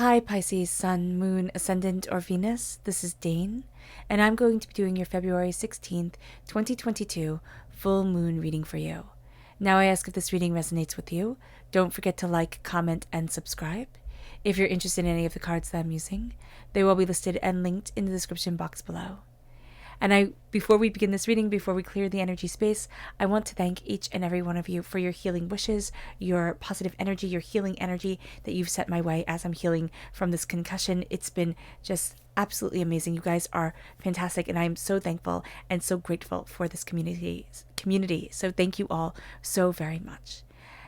Hi Pisces, Sun, Moon, Ascendant, or Venus. This is Dane, and I'm going to be doing your February 16th, 2022 full moon reading for you. Now I ask if this reading resonates with you. Don't forget to like, comment, and subscribe. If you're interested in any of the cards that I'm using, they will be listed and linked in the description box below. And before we begin this reading, before we clear the energy space, I want to thank each and every one of you for your healing wishes, your positive energy, your healing energy that you've set my way as I'm healing from this concussion. It's been just absolutely amazing. You guys are fantastic, and I'm so thankful and so grateful for this community. So thank you all so very much.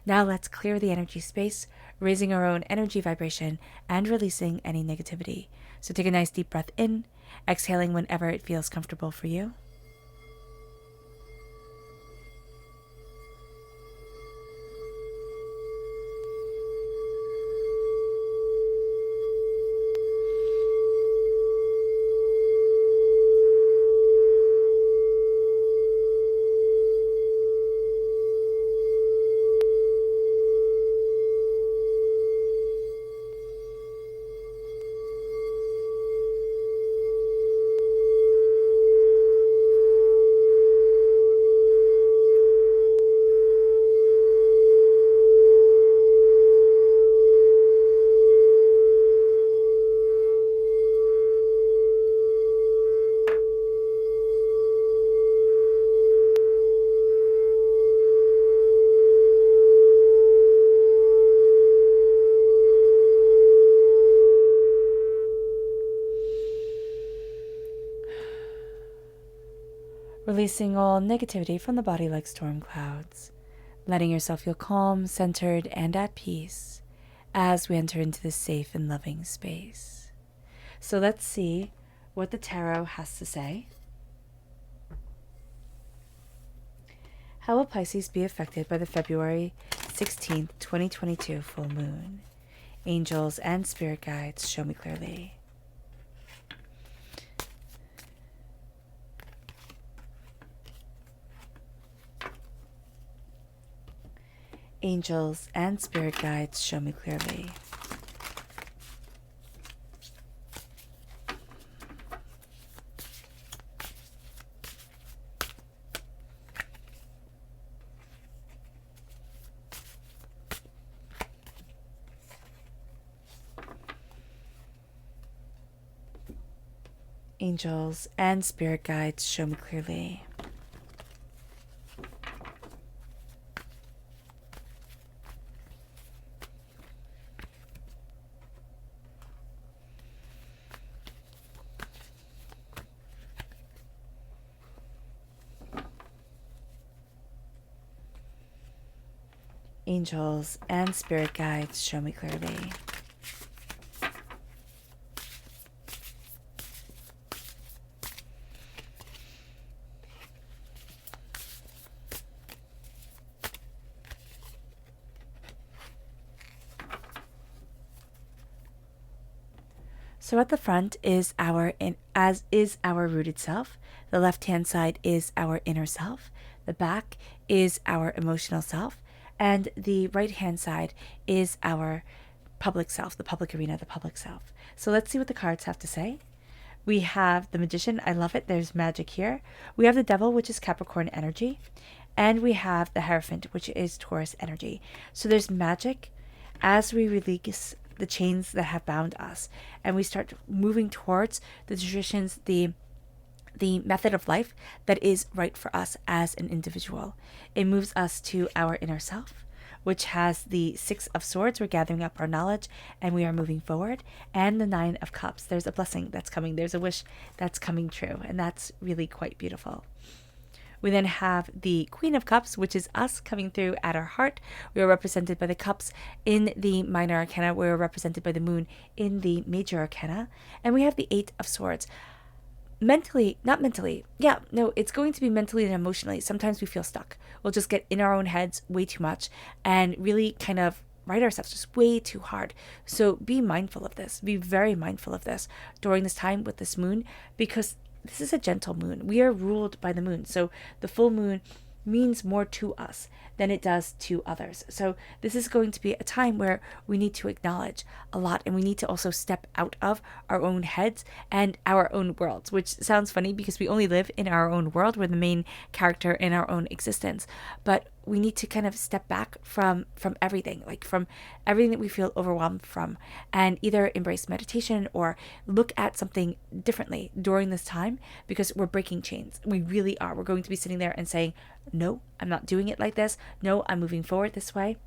Now let's clear the energy space, raising our own energy vibration and releasing any negativity. So take a nice deep breath in, exhaling whenever it feels comfortable for you. Releasing all negativity from the body like storm clouds, letting yourself feel calm, centered, and at peace as we enter into this safe and loving space. So let's see what the tarot has to say. How will Pisces be affected by the February 16th, 2022 full moon? Angels and spirit guides, show me clearly. Angels and spirit guides, show me clearly. Angels and spirit guides, show me clearly. Angels and spirit guides, show me clearly. So at the front is our rooted self. The left-hand side is our inner self. The back is our emotional self. And the right-hand side is our public self, the public arena, the public self. So let's see what the cards have to say. We have the Magician. I love it. There's magic here. We have the Devil, which is Capricorn energy. And we have the Hierophant, which is Taurus energy. So there's magic as we release the chains that have bound us, and we start moving towards the traditions, the method of life that is right for us as an individual. It moves us to our inner self, which has the Six of Swords. We're gathering up our knowledge and we are moving forward. And the Nine of Cups. There's a blessing that's coming. There's a wish that's coming true. And that's really quite beautiful. We then have the Queen of Cups, which is us coming through at our heart. We are represented by the cups in the minor arcana. We are represented by the moon in the major arcana. And we have the Eight of Swords. It's going to be mentally and emotionally. Sometimes we feel stuck. We'll just get in our own heads way too much and really kind of write ourselves just way too hard. So be mindful of this. Be very mindful of this during this time with this moon, because this is a gentle moon. We are ruled by the moon. So the full moon means more to us than it does to others. So this is going to be a time where we need to acknowledge a lot, and we need to also step out of our own heads and our own worlds, which sounds funny because we only live in our own world. We're the main character in our own existence. But we need to kind of step back from everything, like from everything that we feel overwhelmed from, and either embrace meditation or look at something differently during this time, because we're breaking chains. We really are. We're going to be sitting there and saying, no, I'm not doing it like this. No, I'm moving forward this way.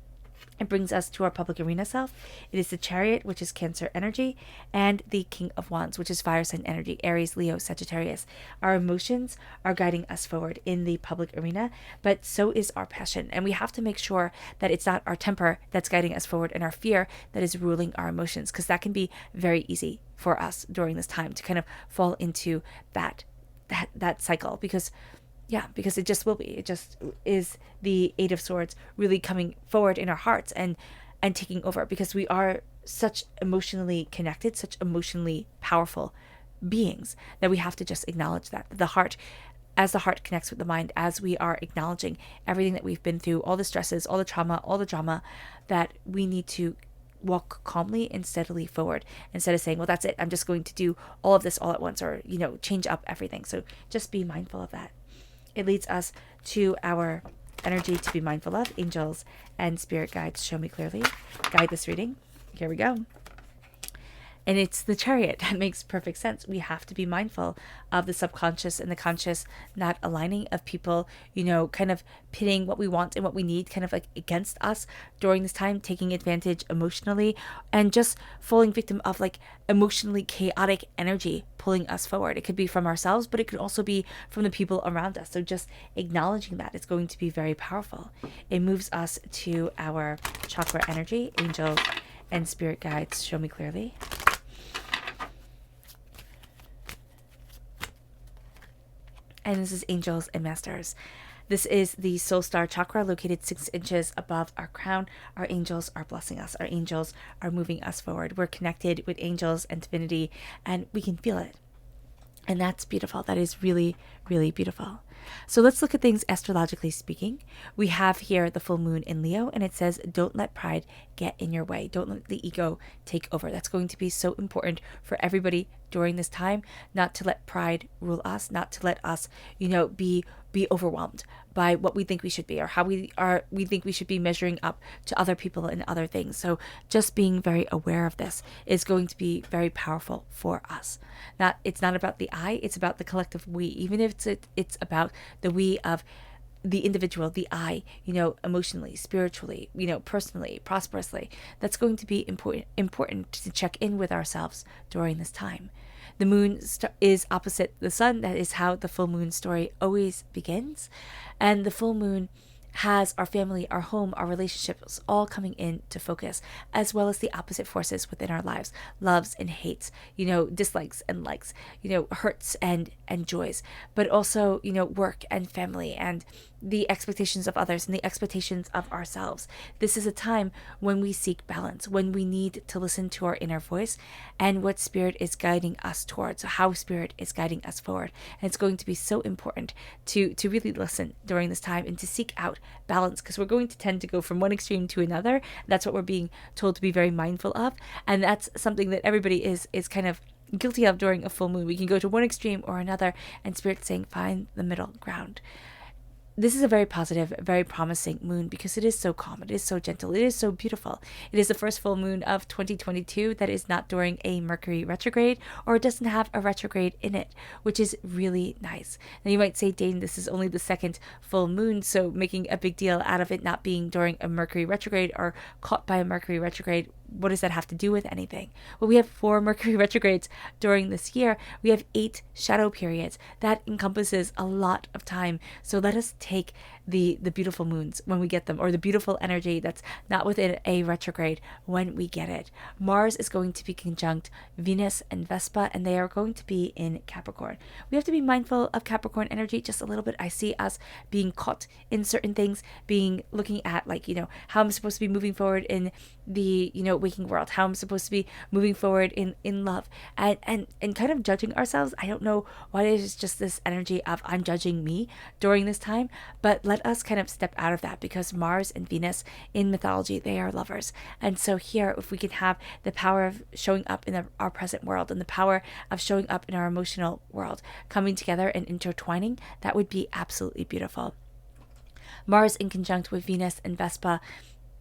It brings us to our public arena self. It is the Chariot, which is Cancer energy, and the King of Wands, which is fire sign energy, Aries, Leo, Sagittarius. Our emotions are guiding us forward in the public arena, but so is our passion. And we have to make sure that it's not our temper that's guiding us forward and our fear that is ruling our emotions, because that can be very easy for us during this time to kind of fall into that cycle, because it just will be. It just is the Eight of Swords really coming forward in our hearts and taking over, because we are such emotionally connected, such emotionally powerful beings, that we have to just acknowledge that. As the heart connects with the mind, as we are acknowledging everything that we've been through, all the stresses, all the trauma, all the drama, that we need to walk calmly and steadily forward, instead of saying, well, that's it, I'm just going to do all of this all at once, or, change up everything. So just be mindful of that. It leads us to our energy to be mindful of. Angels and spirit guides, show me clearly. Guide this reading. Here we go. And it's the Chariot. That makes perfect sense. We have to be mindful of the subconscious and the conscious not aligning, of people, kind of pitting what we want and what we need kind of like against us during this time, taking advantage emotionally, and just falling victim of like emotionally chaotic energy pulling us forward. It could be from ourselves, but it could also be from the people around us. So just acknowledging that is going to be very powerful. It moves us to our chakra energy. Angels and spirit guides, show me clearly. And this is Angels and Masters. This is the Soul Star chakra, located 6 inches above our crown. Our angels are blessing us. Our angels are moving us forward. We're connected with angels and divinity, and we can feel it. And that's beautiful. That is really, really beautiful. So let's look at things astrologically speaking. We have here the full moon in Leo, and it says, don't let pride get in your way. Don't let the ego take over. That's going to be so important for everybody during this time, not to let pride rule us, not to let us, be overwhelmed by what we think we should be, or how we think we should be measuring up to other people and other things. So just being very aware of this is going to be very powerful for us. It's not about the I, it's about the collective we. Even if it's about the we of the individual, the I, emotionally, spiritually, personally, prosperously. That's going to be important to check in with ourselves during this time. The moon is opposite the sun. That is how the full moon story always begins. And the full moon has our family, our home, our relationships all coming into focus, as well as the opposite forces within our lives, loves and hates, dislikes and likes, hurts and joys, but also, work and family and the expectations of others and the expectations of ourselves. This is a time when we seek balance, when we need to listen to our inner voice and what spirit is guiding us towards, how spirit is guiding us forward. And it's going to be so important to really listen during this time and to seek out balance, because we're going to tend to go from one extreme to another. That's what we're being told to be very mindful of. And that's something that everybody is kind of guilty of during a full moon. We can go to one extreme or another, and spirit's saying, find the middle ground. This is a very positive, very promising moon, because it is so calm, it is so gentle, it is so beautiful. It is the first full moon of 2022 that is not during a Mercury retrograde, or it doesn't have a retrograde in it, which is really nice. Now you might say, Dane, this is only the second full moon, so making a big deal out of it not being during a Mercury retrograde or caught by a Mercury retrograde, what does that have to do with anything? Well, we have 4 Mercury retrogrades during this year. We have 8 shadow periods. That encompasses a lot of time. So let us take the beautiful moons when we get them, or the beautiful energy that's not within a retrograde when we get it. Mars is going to be conjunct Venus and Vespa, and they are going to be in Capricorn. We have to be mindful of Capricorn energy just a little bit. I see us being caught in certain things, looking at how I'm supposed to be moving forward in the waking world, how I'm supposed to be moving forward in love, and kind of judging ourselves. I don't know why there's just this energy of I'm judging me during this time, but let us kind of step out of that, because Mars and Venus in mythology, they are lovers. And so here, if we can have the power of showing up in our present world and the power of showing up in our emotional world coming together and intertwining, that would be absolutely beautiful. Mars in conjunct with Venus and Vespa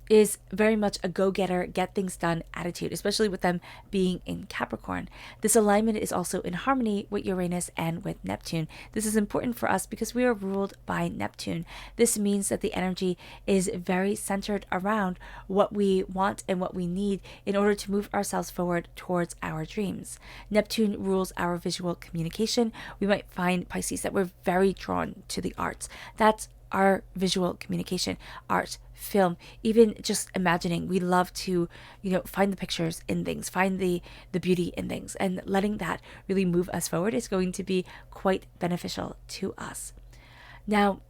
is very much a go-getter, get things done attitude, especially with them being in Capricorn. This alignment is also in harmony with Uranus and with Neptune. This is important for us because we are ruled by Neptune. This means that the energy is very centered around what we want and what we need in order to move ourselves forward towards our dreams. Neptune rules our visual communication. We might find, Pisces, that we're very drawn to the arts. That's our visual communication, art, film, even just imagining. We love to, find the pictures in things, find the beauty in things, and letting that really move us forward is going to be quite beneficial to us. Now,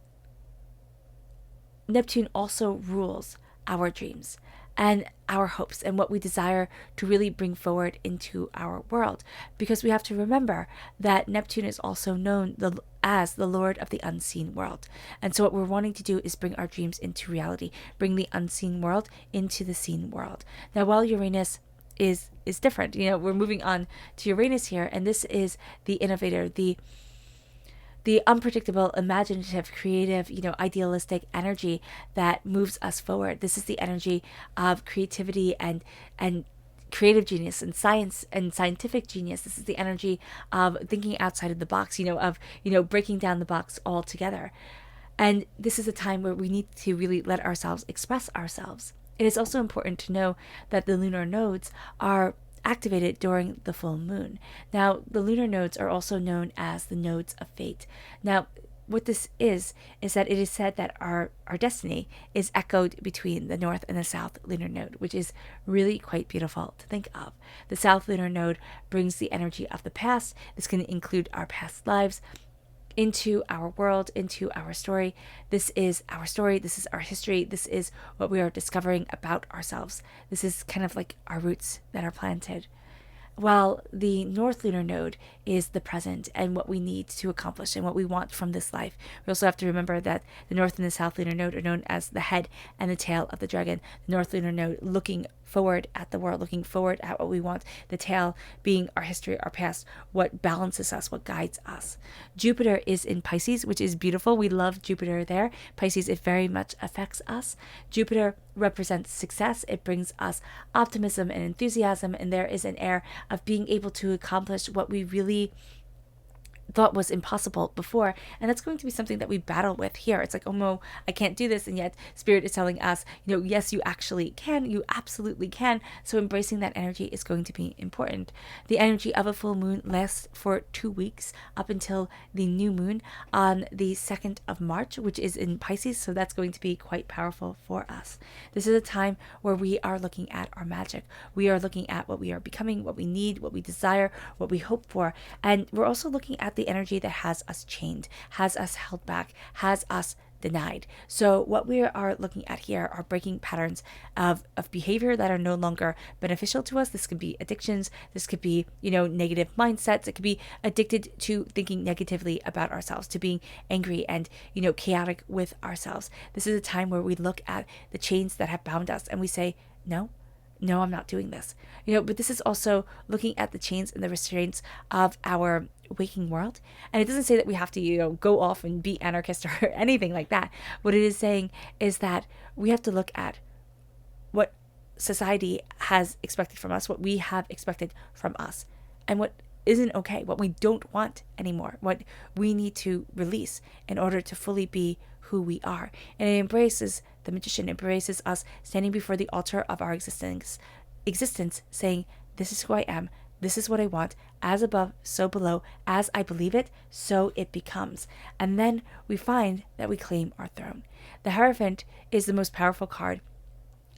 Neptune also rules our dreams and our hopes and what we desire to really bring forward into our world, because we have to remember that Neptune is also known as the Lord of the unseen world. And so what we're wanting to do is bring our dreams into reality, bring the unseen world into the seen world. Now, while Uranus is different, we're moving on to Uranus here, and this is the innovator, the unpredictable, imaginative, creative, idealistic energy that moves us forward. This is the energy of creativity and creative genius and science and scientific genius. This is the energy of thinking outside of the box, of breaking down the box altogether. And this is a time where we need to really let ourselves express ourselves. It is also important to know that the lunar nodes are activated during the full moon. Now, the lunar nodes are also known as the nodes of fate. Now, what this is that it is said that our destiny is echoed between the north and the south lunar node, which is really quite beautiful to think of. The south lunar node brings the energy of the past. This can include our past lives into our world, into our story. This is our story. This is our history. This is what we are discovering about ourselves. This is kind of like our roots that are planted. While the North Lunar Node is the present and what we need to accomplish and what we want from this life. We also have to remember that the North and the South Lunar Node are known as the head and the tail of the dragon. The North Lunar Node looking forward at the world, looking forward at what we want. The tail being our history, our past, what balances us, what guides us. Jupiter is in Pisces, which is beautiful. We love Jupiter there. Pisces, it very much affects us. Jupiter represents success. It brings us optimism and enthusiasm, and there is an air of being able to accomplish what we really thought was impossible before. And that's going to be something that we battle with here. It's like, oh no, I can't do this. And yet Spirit is telling us, yes, you actually can. You absolutely can. So embracing that energy is going to be important. The energy of a full moon lasts for 2 weeks up until the new moon on the 2nd of March, which is in Pisces. So that's going to be quite powerful for us. This is a time where we are looking at our magic. We are looking at what we are becoming, what we need, what we desire, what we hope for. And we're also looking at the energy that has us chained, has us held back, has us denied. So what we are looking at here are breaking patterns of behavior that are no longer beneficial to us. This could be addictions. This could be, negative mindsets. It could be addicted to thinking negatively about ourselves, to being angry and, chaotic with ourselves. This is a time where we look at the chains that have bound us and we say, no, I'm not doing this. But this is also looking at the chains and the restraints of our waking world. And it doesn't say that we have to, go off and be anarchist or anything like that. What it is saying is that we have to look at what society has expected from us, what we have expected from us, and what isn't okay, what we don't want anymore, what we need to release in order to fully be who we are. And it embraces the magician, embraces us standing before the altar of our existence, saying, this is who I am, this is what I want, as above, so below, as I believe it, so it becomes. And then we find that we claim our throne. The Hierophant is the most powerful card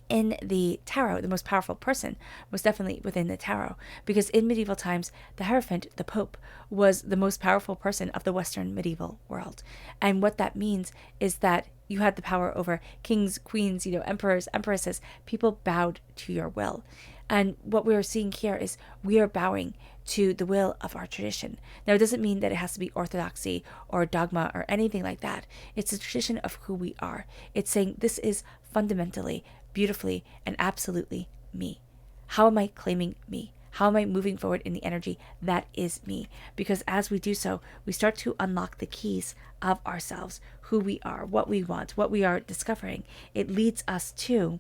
in the tarot, the most powerful person was definitely within the tarot, because in medieval times, the Hierophant, the Pope, was the most powerful person of the Western medieval world. And what that means is that you had the power over kings, queens, emperors, empresses. People bowed to your will. And what we're seeing here is we are bowing to the will of our tradition. Now, it doesn't mean that it has to be orthodoxy or dogma or anything like that. It's a tradition of who we are. It's saying this is fundamentally, beautifully, and absolutely me. How am I claiming me? How am I moving forward in the energy that is me? Because as we do so, we start to unlock the keys of ourselves, who we are, what we want, what we are discovering. It leads us to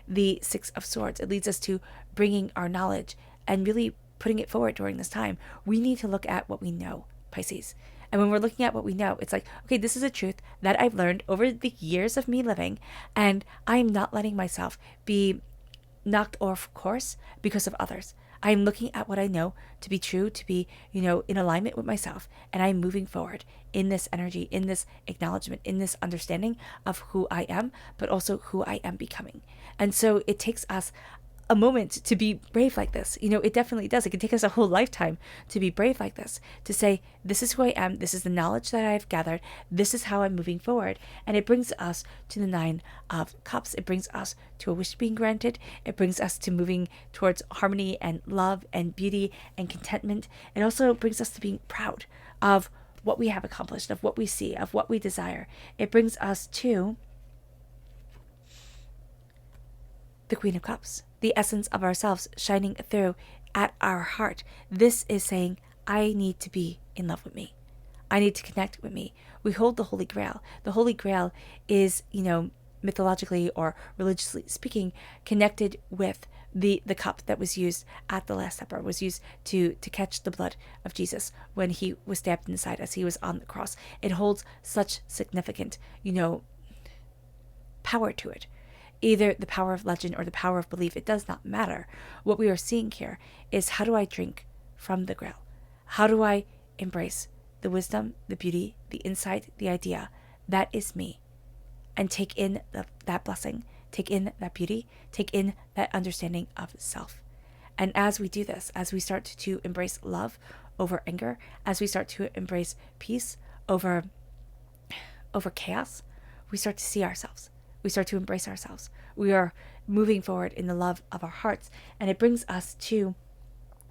the Six of Swords. It leads us to bringing our knowledge and really putting it forward during this time. We need to look at what we know, Pisces. And when we're looking at what we know, it's like, okay, this is a truth that I've learned over the years of me living, and I'm not letting myself be knocked off course because of others. I'm looking at what I know to be true, to be, in alignment with myself. And I'm moving forward in this energy, in this acknowledgement, in this understanding of who I am, but also who I am becoming. And so it takes us a moment to be brave like this. It definitely does. It can take us a whole lifetime to be brave like this, to say, this is who I am. This is the knowledge that I've gathered. This is how I'm moving forward. And it brings us to the Nine of Cups. It brings us to a wish being granted. It brings us to moving towards harmony and love and beauty and contentment. It also brings us to being proud of what we have accomplished, of what we see, of what we desire. It brings us to the Queen of Cups, the essence of ourselves shining through at our heart. This is saying, I need to be in love with me. I need to connect with me. We hold the Holy Grail. The Holy Grail is, mythologically or religiously speaking, connected with the cup that was used at the Last Supper, was used to catch the blood of Jesus when he was stabbed in the side as he was on the cross. It holds such significant, power to it. Either the power of legend or the power of belief, it does not matter. What we are seeing here is, how do I drink from the Grail? How do I embrace the wisdom, the beauty, the insight, the idea that is me, and take in that blessing, take in that beauty, take in that understanding of self. And as we do this, as we start to embrace love over anger, as we start to embrace peace over chaos, we start to see ourselves. We start to embrace ourselves. We are moving forward in the love of our hearts. And it brings us to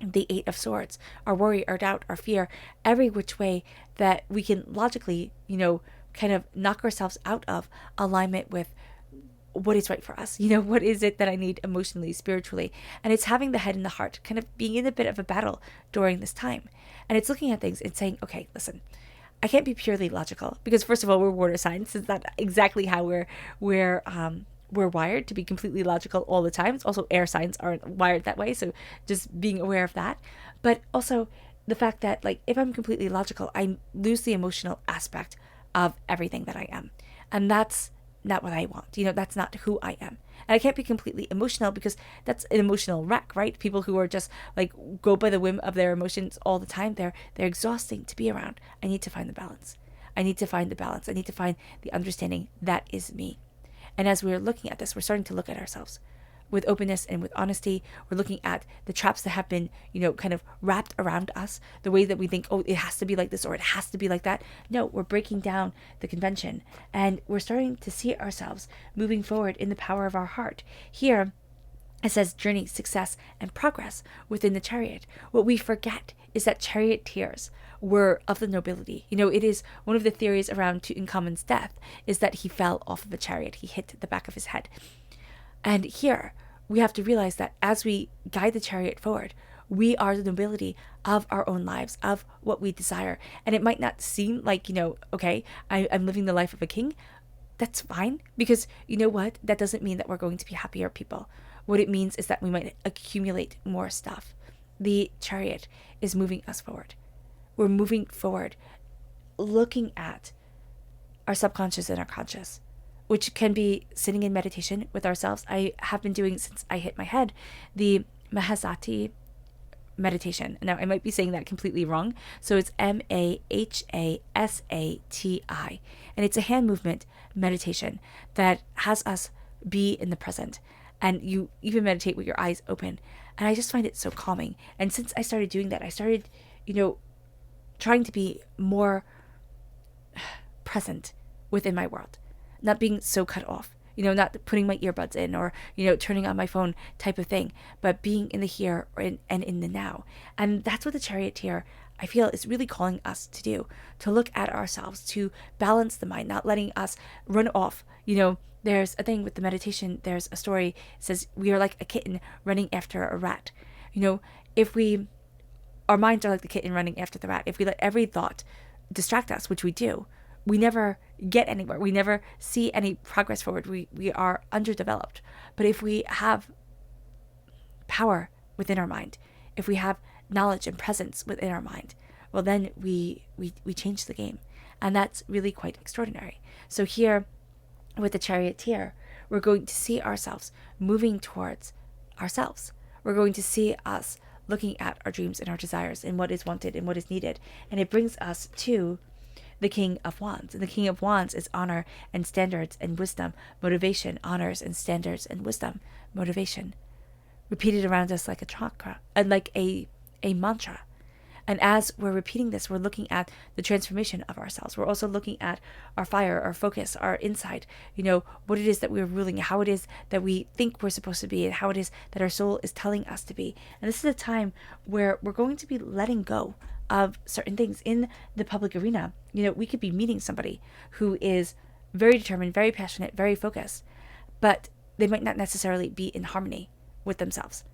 the Eight of Swords, our worry, our doubt, our fear, every which way that we can logically, kind of knock ourselves out of alignment with what is right for us. What is it that I need emotionally, spiritually? And it's having the head and the heart kind of being in a bit of a battle during this time. And it's looking at things and saying, okay, listen, I can't be purely logical, because first of all, we're water signs. It's not exactly how we're wired to be completely logical all the time. It's also air signs aren't wired that way, so just being aware of that. But also the fact that, if I'm completely logical, I lose the emotional aspect of everything that I am, and that's not what I want. That's not who I am. And I can't be completely emotional, because that's an emotional wreck, right? People who are just go by the whim of their emotions all the time, they're exhausting to be around. I need to find the balance. I need to find the balance. I need to find the understanding that is me. And as we're looking at this, we're starting to look at ourselves with openness and with honesty. We're looking at the traps that have been, kind of wrapped around us, the way that we think, oh, it has to be like this or it has to be like that. No, we're breaking down the convention, and we're starting to see ourselves moving forward in the power of our heart. Here, it says journey, success, and progress within the chariot. What we forget is that charioteers were of the nobility. It is one of the theories around Tutankhamun's death is that he fell off of a chariot. He hit the back of his head. And here, we have to realize that as we guide the chariot forward, we are the nobility of our own lives, of what we desire. And it might not seem like, okay, I'm living the life of a king. That's fine, because you know what? That doesn't mean that we're going to be happier people. What it means is that we might accumulate more stuff. The chariot is moving us forward. We're moving forward, looking at our subconscious and our conscious, which can be sitting in meditation with ourselves. I have been doing, since I hit my head, the Mahasati meditation. Now, I might be saying that completely wrong. So it's Mahasati. And it's a hand movement meditation that has us be in the present. and you even meditate with your eyes open. And I just find it so calming. And since I started doing that, I started, trying to be more present within my world, not being so cut off, not putting my earbuds in or, turning on my phone type of thing, but being in the here and in the now. And that's what the Charioteer, I feel, is really calling us to do, to look at ourselves, to balance the mind, not letting us run off. There's a thing with the meditation, there's a story, it says we are like a kitten running after a rat. If our minds are like the kitten running after the rat. If we let every thought distract us, which we do, we never get anywhere. We never see any progress forward. We are underdeveloped. But if we have power within our mind, if we have knowledge and presence within our mind, well, then we change the game. And that's really quite extraordinary. So here with the Charioteer, we're going to see ourselves moving towards ourselves. We're going to see us looking at our dreams and our desires and what is wanted and what is needed. And it brings us to the King of Wands. And the King of Wands is honor and standards and wisdom, motivation, honors and standards and wisdom, motivation. Repeated around us like a chakra, and like a mantra. And as we're repeating this, we're looking at the transformation of ourselves. We're also looking at our fire, our focus, our insight, what it is that we're ruling, how it is that we think we're supposed to be, and how it is that our soul is telling us to be. And this is a time where we're going to be letting go of certain things in the public arena. We could be meeting somebody who is very determined, very passionate, very focused, but they might not necessarily be in harmony with themselves.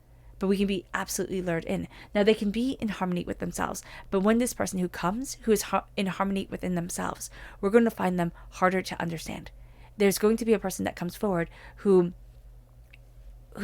But we can be absolutely lured in. Now, they can be in harmony with themselves, but when this person who comes, who is in harmony within themselves, we're going to find them harder to understand. There's going to be a person that comes forward who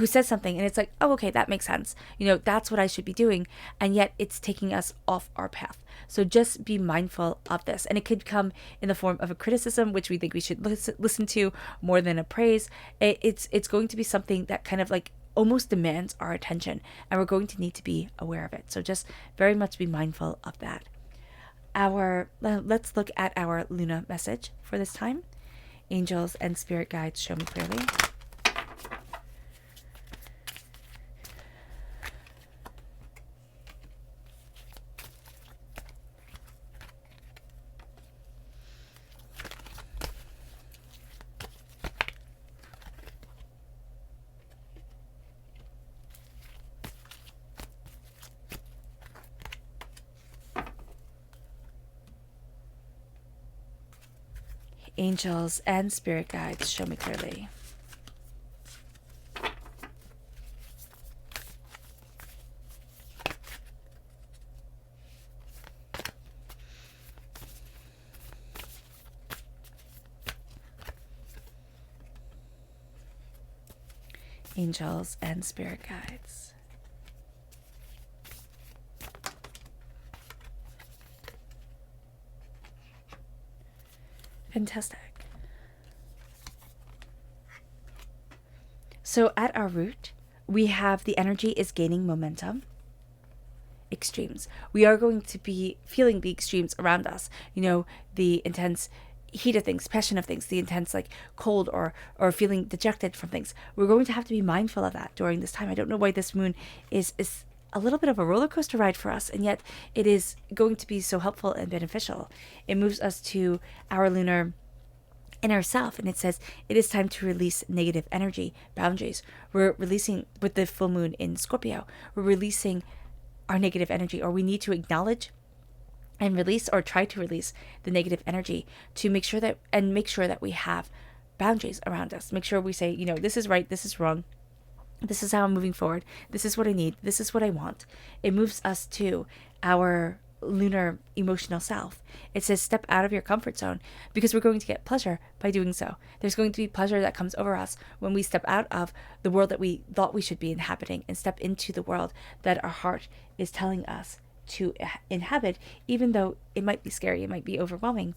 says something, and it's like, oh, okay, that makes sense. That's what I should be doing, and yet it's taking us off our path. So just be mindful of this. And it could come in the form of a criticism, which we think we should listen to more than a praise. It's going to be something that kind of like almost demands our attention, and we're going to need to be aware of it. So just very much be mindful of that. Let's look at our Luna message for this time. Angels and spirit guides, show me clearly. Angels and spirit guides, show me clearly. Angels and spirit guides. Fantastic. So at our root, we have the energy is gaining momentum. Extremes. We are going to be feeling the extremes around us. The intense heat of things, passion of things, the intense like cold or feeling dejected from things. We're going to have to be mindful of that during this time. I don't know why this moon is a little bit of a roller coaster ride for us, and yet it is going to be so helpful and beneficial. It moves us to our lunar inner self, and it says it is time to release negative energy, boundaries. We're releasing, with the full moon in Scorpio, we're releasing our negative energy, or we need to acknowledge and release, or try to release, the negative energy to make sure that we have boundaries around us. Make sure we say, this is right, this is wrong. This is how I'm moving forward. This is what I need. This is what I want. It moves us to our lunar emotional self. It says step out of your comfort zone, because we're going to get pleasure by doing so. There's going to be pleasure that comes over us when we step out of the world that we thought we should be inhabiting and step into the world that our heart is telling us to inhabit, even though it might be scary, it might be overwhelming.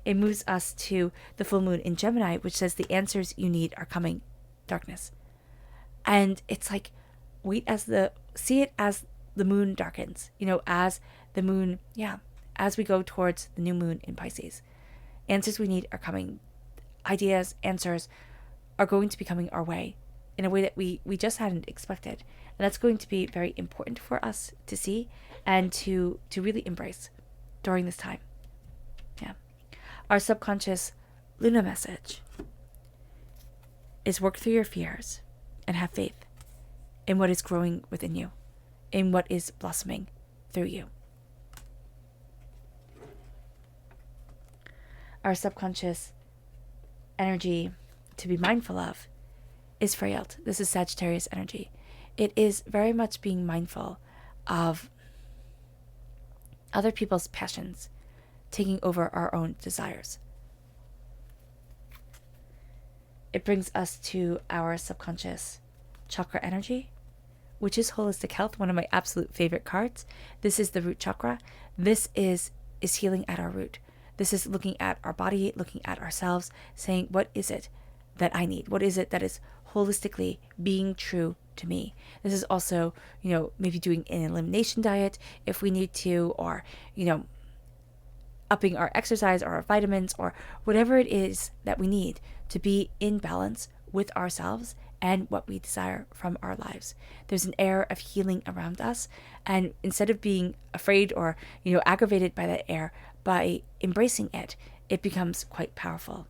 It moves us to the full moon in Gemini, which says the answers you need are coming, darkness. And it's like, see it as the moon darkens, as the moon, as we go towards the new moon in Pisces. Answers we need are coming. Ideas, answers are going to be coming our way. in a way that we just hadn't expected. And that's going to be very important for us to see and to really embrace during this time. Yeah. Our subconscious Luna message is work through your fears and have faith in what is growing within you, in what is blossoming through you. Our subconscious energy to be mindful of is Freyelt. This is Sagittarius energy. It is very much being mindful of other people's passions taking over our own desires. It brings us to our subconscious chakra energy, which is holistic health, one of my absolute favorite cards. This is the root chakra. This is healing at our root. This is looking at our body, looking at ourselves, saying, what is it that I need? What is it that is holistically being true to me? This is also, maybe doing an elimination diet if we need to, or, upping our exercise or our vitamins or whatever it is that we need to be in balance with ourselves and what we desire from our lives. There's an air of healing around us, and instead of being afraid or aggravated by that air, by embracing it, it becomes quite powerful.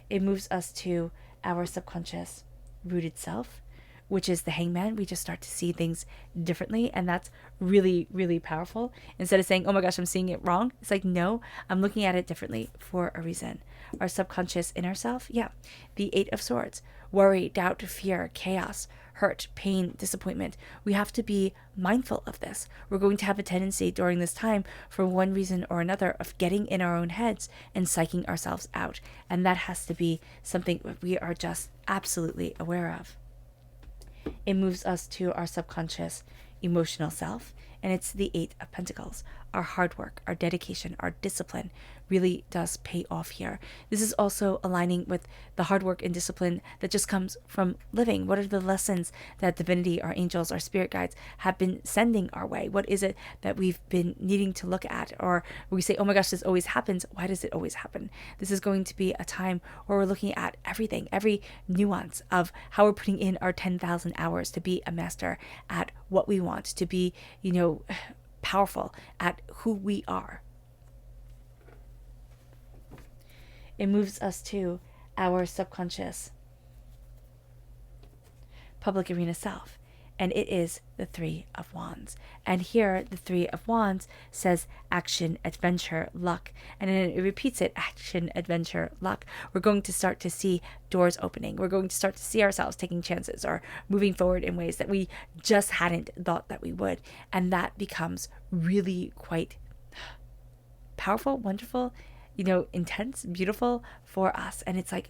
It moves us to our subconscious rooted self, which is the hangman. We just start to see things differently, and that's really, really powerful. Instead of saying, oh my gosh, I'm seeing it wrong, it's like, no, I'm looking at it differently for a reason. Our subconscious inner self, the Eight of Swords, worry, doubt, fear, chaos, hurt, pain, disappointment. We have to be mindful of this. We're going to have a tendency during this time, for one reason or another, of getting in our own heads and psyching ourselves out. And that has to be something that we are just absolutely aware of. It moves us to our subconscious emotional self, and it's the Eight of Pentacles. Our hard work, our dedication, our discipline really does pay off here. This is also aligning with the hard work and discipline that just comes from living. What are the lessons that divinity, our angels, our spirit guides have been sending our way? What is it that we've been needing to look at? Or we say, oh my gosh, this always happens. Why does it always happen? This is going to be a time where we're looking at everything, every nuance of how we're putting in our 10,000 hours to be a master at what we want, to be, powerful at who we are. It moves us to our subconscious public arena self, and it is the Three of Wands. And here, the Three of Wands says action, adventure, luck, and then it repeats it, action, adventure, luck. We're going to start to see doors opening. We're going to start to see ourselves taking chances or moving forward in ways that we just hadn't thought that we would. And that becomes really quite powerful, wonderful, intense, beautiful for us. And it's like,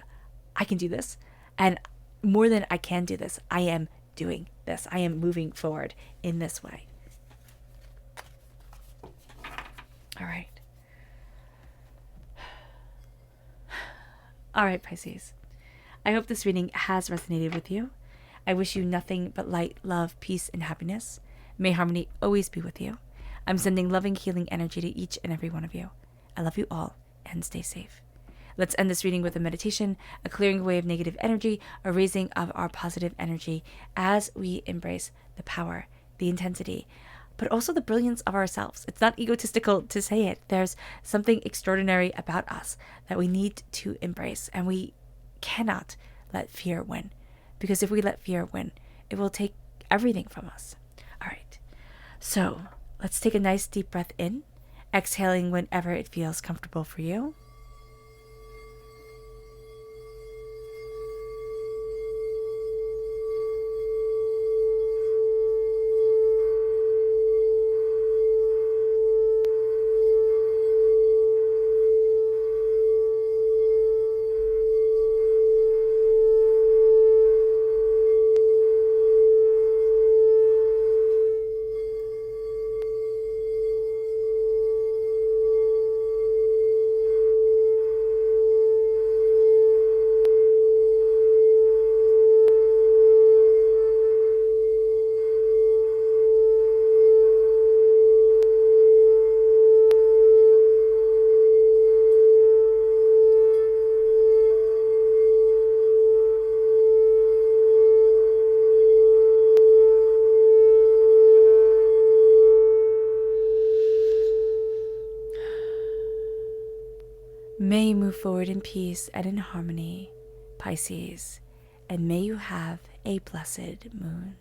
I can do this. And more than I can do this, I am doing this. I am moving forward in this way. All right. All right, Pisces. I hope this reading has resonated with you. I wish you nothing but light, love, peace, and happiness. May harmony always be with you. I'm sending loving, healing energy to each and every one of you. I love you all, and stay safe. Let's end this reading with a meditation, a clearing away of negative energy, a raising of our positive energy as we embrace the power, the intensity, but also the brilliance of ourselves. It's not egotistical to say it. There's something extraordinary about us that we need to embrace, and we cannot let fear win. Because if we let fear win, it will take everything from us. All right. So let's take a nice deep breath in, exhaling whenever it feels comfortable for you. May you move forward in peace and in harmony, Pisces, and may you have a blessed moon.